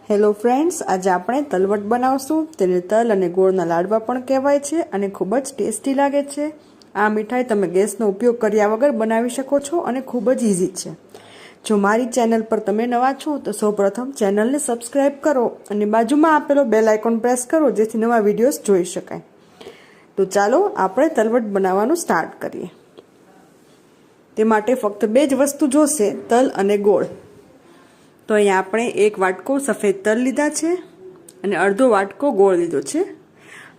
Hello friends, આજે આપણે તલવટ બનાવશું. તેને તલ અને ગોળના લાડવા પણ કહેવાય છે અને ખૂબ જ ટેસ્ટી લાગે છે. આ મીઠાઈ તમે ગેસનો ઉપયોગ કર્યા વગર બનાવી શકો છો અને ખૂબ જ ઇઝી છે. જો મારી ચેનલ પર તમે નવા છો તો સૌપ્રથમ ચેનલને સબસ્ક્રાઇબ કરો અને બાજુમાં આપેલો બેલ આઇકોન પ્રેસ કરો જેથી નવા વિડીયોઝ જોઈ શકાય. તો ચાલો આપણે તલવટ બનાવવાનું સ્ટાર્ટ કરીએ. તે માટે ફક્ત બે જ વસ્તુ જોશે, તલ અને ગોળ. તો અહીંયા આપણે એક વાટકો સફેદ તલ લીધા છે અને અડધો વાટકો ગોળ લીધો છે.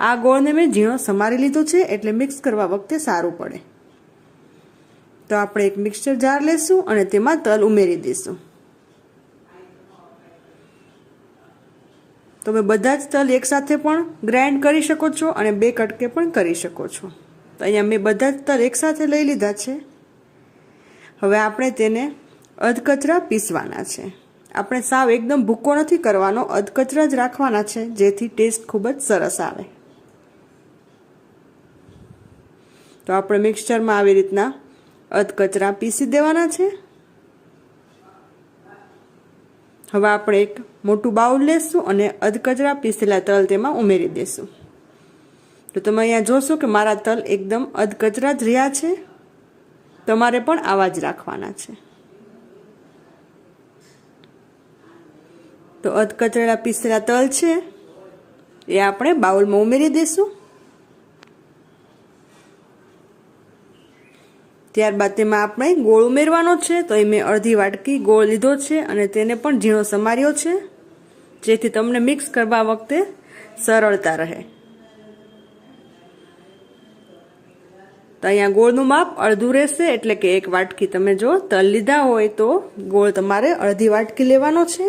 આ ગોળને મેં ઝીણો સમારી લીધો છે એટલે મિક્સ કરવા વખતે સારું પડે. તો આપણે એક મિક્સર જાર લેશું અને તેમાં તલ ઉમેરી દઈશું. તમે બધા જ તલ એકસાથે પણ ગ્રાઇન્ડ કરી શકો છો અને બે કટકે પણ કરી શકો છો. તો અહીંયા મેં બધા જ તલ એકસાથે લઈ લીધા છે. હવે આપણે તેને અધકચરા પીસવાના છે. આપણે સાવ એકદમ ભૂકો નથી કરવાનો, અધકચરા જ રાખવાના છે જેથી ટેસ્ટ ખૂબ જ સરસ આવે. તો આપણે મિક્સચરમાં આવી રીતના અધકચરા પીસી દેવાના છે. હવે આપણે એક મોટું બાઉલ લેશું અને અધકચરા પીસેલા તલ તેમાં ઉમેરી દેશું. તો તમે અહીંયા જોશો કે મારા તલ એકદમ અધકચરા જ રહ્યા છે. તમારે પણ આવા જ રાખવાના છે. તો અધકચરા પીસેલા તલ છે એ આપણે બાઉલમાં ઉમેરી દઈશું. ત્યારબાદ તેમાં આપણે ગોળ ઉમેરવાનો છે. તો એ મેં અડધી વાટકી ગોળ લીધો છે અને તેને પણ ઝીણો સમાર્યો છે જેથી તમને મિક્સ કરવા વખતે સરળતા રહે. તો અહીંયા ગોળનું માપ અડધું રહેશે એટલે કે એક વાટકી. તમે જો તલ લીધા હોય તો ગોળ તમારે અડધી વાટકી લેવાનો છે.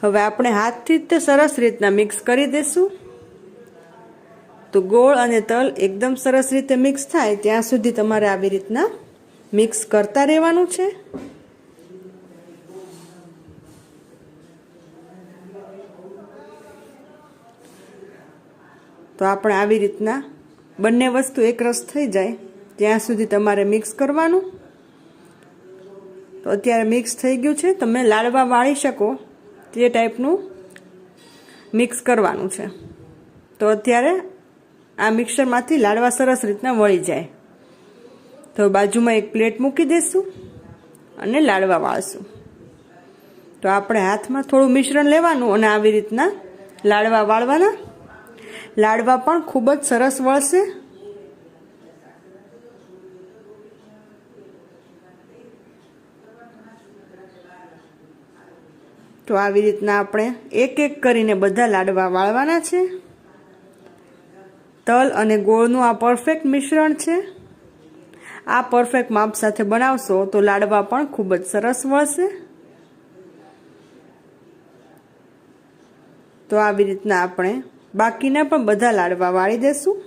હવે આપણે હાથથી જ તે સરસ રીતના મિક્સ કરી દઈશું. તો ગોળ અને તલ એકદમ સરસ રીતે મિક્સ થાય ત્યાં સુધી તમારે આવી રીતના મિક્સ કરતા રહેવાનું છે. તો આપણે આવી રીતના બંને વસ્તુ એકરસ થઈ જાય ત્યાં સુધી તમારે મિક્સ કરવાનું. તો અત્યારે મિક્સ થઈ ગયું છે. તમે લાડવા વાળી શકો તે ટાઈપનું મિક્સ કરવાનું છે. તો અત્યારે આ મિક્સરમાંથી લાડવા સરસ રીતના વળી જાય. તો બાજુમાં એક પ્લેટ મૂકી દઈશું અને લાડવા વાળશું. તો આપણે હાથમાં થોડું મિશ્રણ લેવાનું અને આવી રીતના લાડવા વાળવાના. લાડવા પણ ખૂબ જ સરસ વળશે. તો આવી રીતના આપણે એક એક કરીને બધા લાડવા વાળવાના છે. તલ અને ગોળનું આ પરફેક્ટ મિશ્રણ છે. આ પરફેક્ટ માપ સાથે બનાવશો તો લાડવા પણ ખૂબ જ સરસ વળશે. તો આવી રીતના આપણે બાકીના પણ બધા લાડવા વાળી દેશું.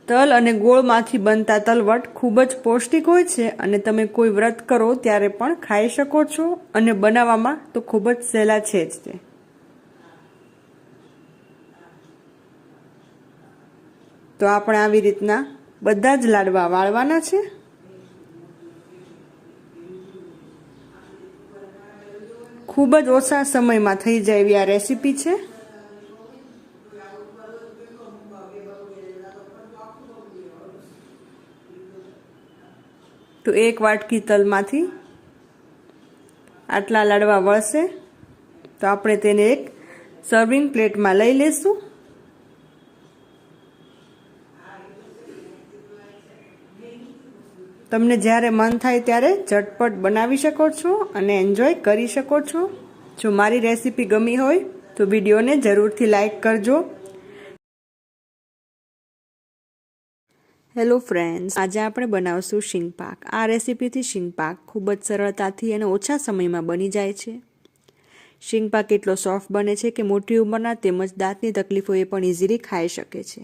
તલ અને ગોળમાંથી બનતા તલવટ ખૂબ જ પૌષ્ટિક હોય છે અને તમે કોઈ વ્રત કરો ત્યારે પણ ખાઈ શકો છો અને બનાવવામાં તો ખૂબ જ સહેલા છે જ તે. તો આપણે આવી રીતના બધા જ લાડવા વાળવાના છે. ખૂબ જ ઓછા સમયમાં થઈ જાય એવી આ રેસીપી છે. તો એક વાટકી તલમાંથી આટલા લાડવા વળશે. તો આપણે તેને એક સર્વિંગ પ્લેટમાં લઈ લેશું. તમને જ્યારે મન થાય ત્યારે ઝટપટ બનાવી શકો છો અને એન્જોય કરી શકો છો. જો મારી રેસીપી ગમી હોય તો વિડીયોને જરૂરથી લાઈક કરજો. હેલો ફ્રેન્ડ્સ, આજે આપણે બનાવશું શીંગપાક. આ રેસીપીથી શીંગપાક ખૂબ જ સરળતાથી અને ઓછા સમયમાં બની જાય છે. શીંગપાક એટલો સોફ્ટ બને છે કે મોટી ઉંમરના તેમજ દાંતની તકલીફો એ પણ ઇઝીલી ખાઈ શકે છે.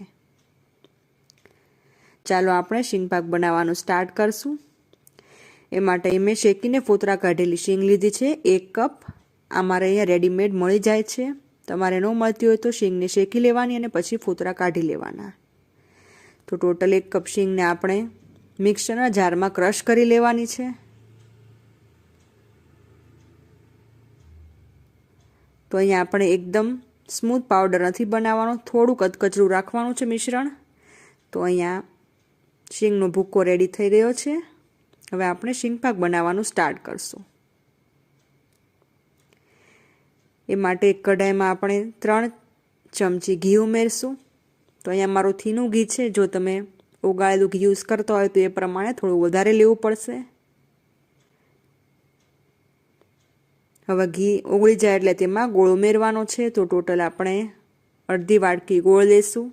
ચાલો આપણે શીંગપાક બનાવવાનું સ્ટાર્ટ કરશું. એ માટે મેં શેકીને ફોતરા કાઢેલી શીંગ લીધી છે 1 કપ. અમારે અહીંયા રેડીમેડ મળી જાય છે. તમારે ન મળતી હોય તો શીંગને શેકી લેવાની અને પછી ફોતરા કાઢી લેવાના. તો ટોટલ 1 કપ શીંગને આપણે મિક્સરના જારમાં ક્રશ કરી લેવાની છે. તો અહીંયા આપણે એકદમ સ્મૂથ પાવડર નથી બનાવવાનો, થોડું કચકચરું રાખવાનું છે મિશ્રણ. તો અહીંયા શીંગનો ભૂકો રેડી થઈ ગયો છે. હવે આપણે શીંગપાક બનાવવાનું સ્ટાર્ટ કરશું. એ માટે એક કઢાઈમાં આપણે 3 ચમચી ઘી ઉમેરશું. તો અહીંયા મારું થીનું ઘી છે, જો તમે ઓગાળેલું ઘી યુઝ કરતા હોય તો એ પ્રમાણે થોડું વધારે લેવું પડશે. હવે ઘી ઓગળી જાય એટલે તેમાં ગોળ ઉમેરવાનો છે. તો ટોટલ આપણે અડધી વાટકી ગોળ લેશું.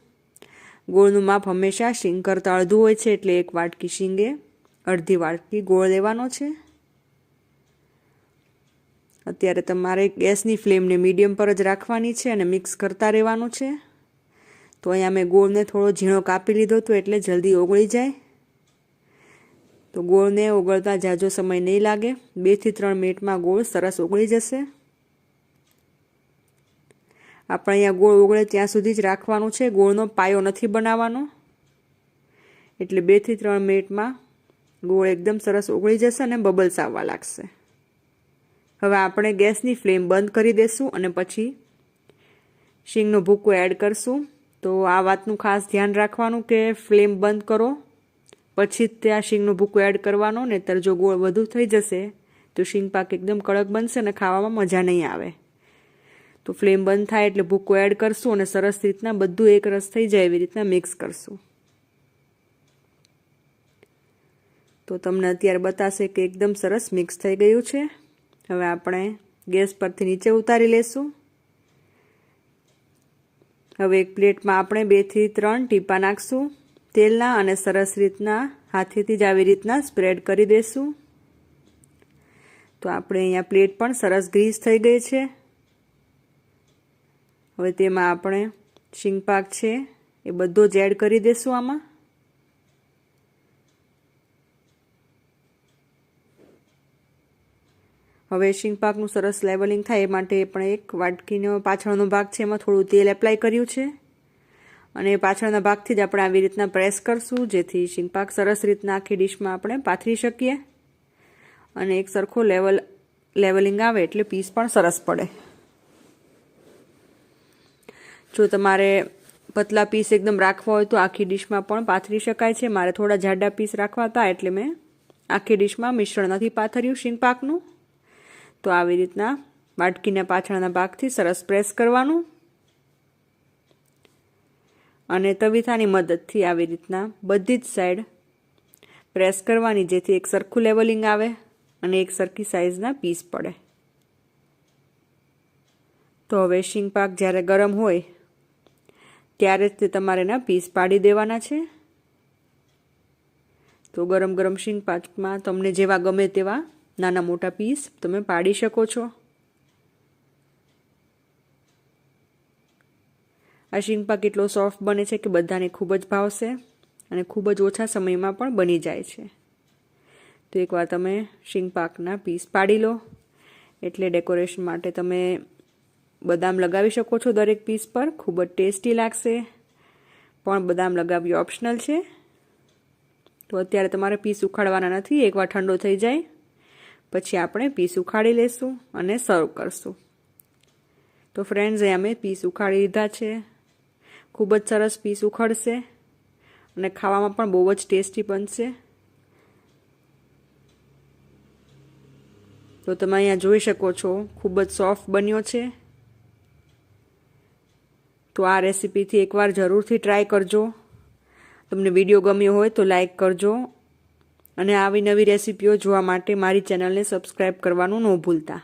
ગોળનું માપ હંમેશા શીંગ કરતાં અડધું હોય છે, એટલે 1 વાટકી શીંગે અડધી વાટકી ગોળ લેવાનો છે. અત્યારે તમારે ગેસની ફ્લેમને મીડિયમ પર જ રાખવાની છે અને મિક્સ કરતા રહેવાનું છે. તો અહીંયા મેં ગોળને થોડો ઝીણો કાપી લીધો હતો એટલે જલ્દી ઓગળી જાય. તો ગોળને ઓગળતા ઝાઝો સમય નહીં લાગે, 2 થી 3 મિનિટમાં ગોળ સરસ ઓગળી જશે. આપણે અહીંયા ગોળ ઓગળે ત્યાં સુધી જ રાખવાનું છે, ગોળનો પાયો નથી બનાવવાનો. એટલે 2 થી 3 મિનિટમાં ગોળ એકદમ સરસ ઓગળી જશે અને બબલ્સ આવવા લાગશે. હવે આપણે ગેસની ફ્લેમ બંધ કરી દઈશું અને પછી શીંગનો ભૂકો એડ કરશું. તો આ વાતનું ખાસ ધ્યાન રાખવાનું કે ફ્લેમ બંધ કરો પછી ત્યાં શીંગનો ભૂકો એડ કરવાનો, નહીંતર જો ગોળ વધુ થઈ જશે તો શીંગ પાક એકદમ કડક બનશે અને ખાવામાં મજા નહીં આવે. તો ફ્લેમ બંધ થાય એટલે ભૂકો એડ કરશું અને સરસ રીતના બધું એક રસ થઈ જાય એવી રીતના મિક્સ કરશું. તો તમને અત્યારે બતાશે કે એકદમ સરસ મિક્સ થઈ ગયું છે. હવે આપણે ગેસ પરથી નીચે ઉતારી લેશું. હવે એક પ્લેટમાં આપણે 2 થી 3 ટીપા નાખશું તેલના અને સરસ રીતના હાથેથી જ આવી રીતના સ્પ્રેડ કરી દેશું. તો આપણે અહીંયા પ્લેટ પણ સરસ ગ્રીસ થઈ ગઈ છે. હવે તેમાં આપણે શીંગપાક છે એ બધો જ એડ કરી દેશું આમાં. હવે શીંગપાકનું સરસ લેવલિંગ થાય એ માટે આપણે એક વાટકીનો પાછળનો ભાગ છે એમાં થોડું તેલ એપ્લાય કર્યું છે અને પાછળના ભાગથી જ આપણે આવી રીતના પ્રેસ કરશું, જેથી શીંગપાક સરસ રીતના આખી ડીશમાં આપણે પાથરી શકીએ અને એક સરખો લેવલિંગ આવે એટલે પીસ પણ સરસ પડે. જો તમારે પતલા પીસ એકદમ રાખવા હોય તો આખી ડીશમાં પણ પાથરી શકાય છે. મારે થોડા જાડા પીસ રાખવા હતા એટલે મેં આખી ડીશમાં મિશ્રણ નથી પાથર્યું શીંગપાકનું. તો આવી રીતના વાટકીના પાછળના ભાગથી સરસ પ્રેસ કરવાનું અને તવીથાની મદદથી આવી રીતના બધી જ સાઈડ પ્રેસ કરવાની, જેથી એક સરખું લેવલિંગ આવે અને એક સરખી સાઈઝના પીસ પડે. તો હવે શીંગપાક જ્યારે ગરમ હોય ત્યારે જ તમારે એના પીસ પાડી દેવાના છે. તો ગરમ ગરમ શીંગપાકમાં તમને જેવા ગમે તેવા નાના મોટા પીસ તમે પાડી શકો છો. આ શીંગપાક એટલો સોફ્ટ બને છે કે બધાને ખૂબ જ ભાવશે અને ખૂબ જ ઓછા સમયમાં પણ બની જાય છે. તો એકવાર તમે શીંગપાકના પીસ પાડી લો એટલે ડેકોરેશન માટે તમે બદામ લગાવી શકો છો દરેક પીસ પર, ખૂબ જ ટેસ્ટી લાગશે. પણ બદામ લગાવવી ઓપ્શનલ છે. તો અત્યારે તમારે પીસ ઉખાડવાના નથી, એકવાર ઠંડો થઈ જાય પછી આપણે પીસ ઉખાડી લેશું અને સર્વ કરશું. તો ફ્રેન્ડ્સ, અહીંયા મેં પીસ ઉખાડી લીધા છે. ખૂબ જ સરસ પીસ ઉખડશે અને ખાવામાં પણ બહુ જ ટેસ્ટી બનશે. તો તમે અહીંયા જોઈ શકો છો ખૂબ જ સોફ્ટ બન્યો છે. તો આ રેસીપીથી એકવાર જરૂરથી ટ્રાય કરજો. તમને વિડીયો ગમ્યો હોય તો લાઈક કરજો અને આવી નવી રેસીપીઓ જોવા માટે મારી ચેનલને સબસ્ક્રાઈબ કરવાનું ન ભૂલતા.